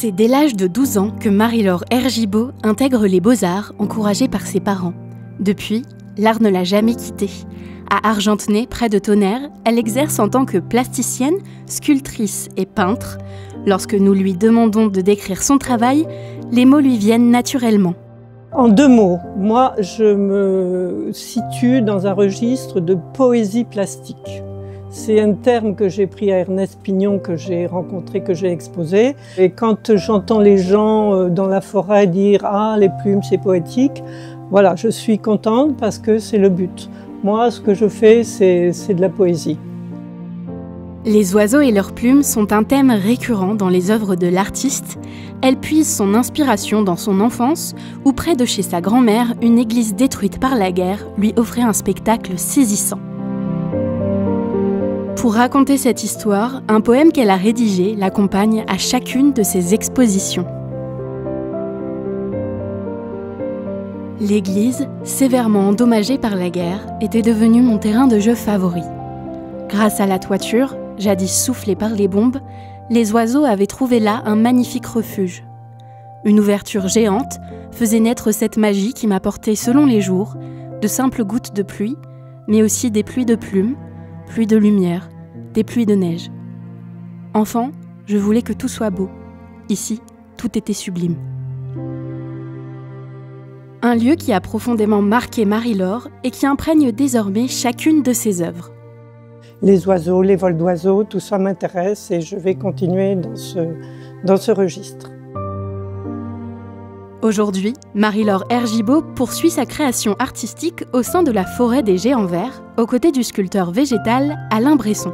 C'est dès l'âge de 12 ans que Marie-Laure Hergibault intègre les Beaux-Arts, encouragée par ses parents. Depuis, l'art ne l'a jamais quittée. À Argentenay, près de Tonnerre, elle exerce en tant que plasticienne, sculptrice et peintre. Lorsque nous lui demandons de décrire son travail, les mots lui viennent naturellement. En 2 mots, moi je me situe dans un registre de poésie plastique. C'est un terme que j'ai pris à Ernest Pignon, que j'ai rencontré, que j'ai exposé. Et quand j'entends les gens dans la forêt dire « Ah, les plumes, c'est poétique », voilà, je suis contente parce que c'est le but. Moi, ce que je fais, c'est de la poésie. Les oiseaux et leurs plumes sont un thème récurrent dans les œuvres de l'artiste. Elle puise son inspiration dans son enfance, où près de chez sa grand-mère, une église détruite par la guerre lui offrait un spectacle saisissant. Pour raconter cette histoire, un poème qu'elle a rédigé l'accompagne à chacune de ses expositions. L'église, sévèrement endommagée par la guerre, était devenue mon terrain de jeu favori. Grâce à la toiture, jadis soufflée par les bombes, les oiseaux avaient trouvé là un magnifique refuge. Une ouverture géante faisait naître cette magie qui m'apportait selon les jours de simples gouttes de pluie, mais aussi des pluies de plumes, pluies de lumière, des pluies de neige. Enfant, je voulais que tout soit beau. Ici, tout était sublime. Un lieu qui a profondément marqué Marie-Laure et qui imprègne désormais chacune de ses œuvres. Les oiseaux, les vols d'oiseaux, tout ça m'intéresse et je vais continuer dans ce registre. Aujourd'hui, Marie-Laure Hergibault poursuit sa création artistique au sein de la forêt des Géants Verts, aux côtés du sculpteur végétal Alain Bresson.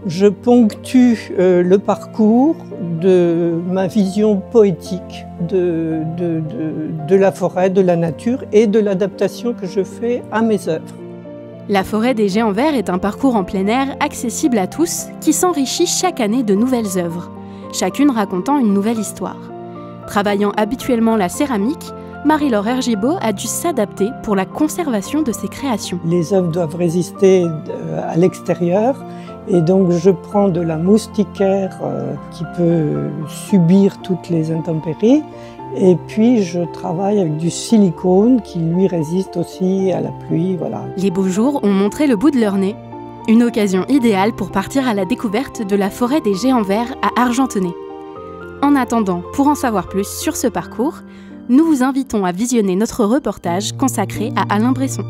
Je ponctue le parcours de ma vision poétique de la forêt, de la nature et de l'adaptation que je fais à mes œuvres. La forêt des Géants Verts est un parcours en plein air accessible à tous qui s'enrichit chaque année de nouvelles œuvres, chacune racontant une nouvelle histoire. Travaillant habituellement la céramique, Marie-Laure Hergibault a dû s'adapter pour la conservation de ses créations. Les œuvres doivent résister à l'extérieur et donc je prends de la moustiquaire qui peut subir toutes les intempéries et puis je travaille avec du silicone qui lui résiste aussi à la pluie. Voilà. Les beaux jours ont montré le bout de leur nez. Une occasion idéale pour partir à la découverte de la forêt des Géants Verts à Argentenay. En attendant, pour en savoir plus sur ce parcours, nous vous invitons à visionner notre reportage consacré à Alain Bresson.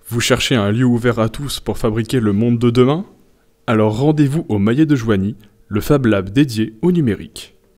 Vous cherchez un lieu ouvert à tous pour fabriquer le monde de demain? Alors rendez-vous au Maillet de Joigny, le Fab Lab dédié au numérique.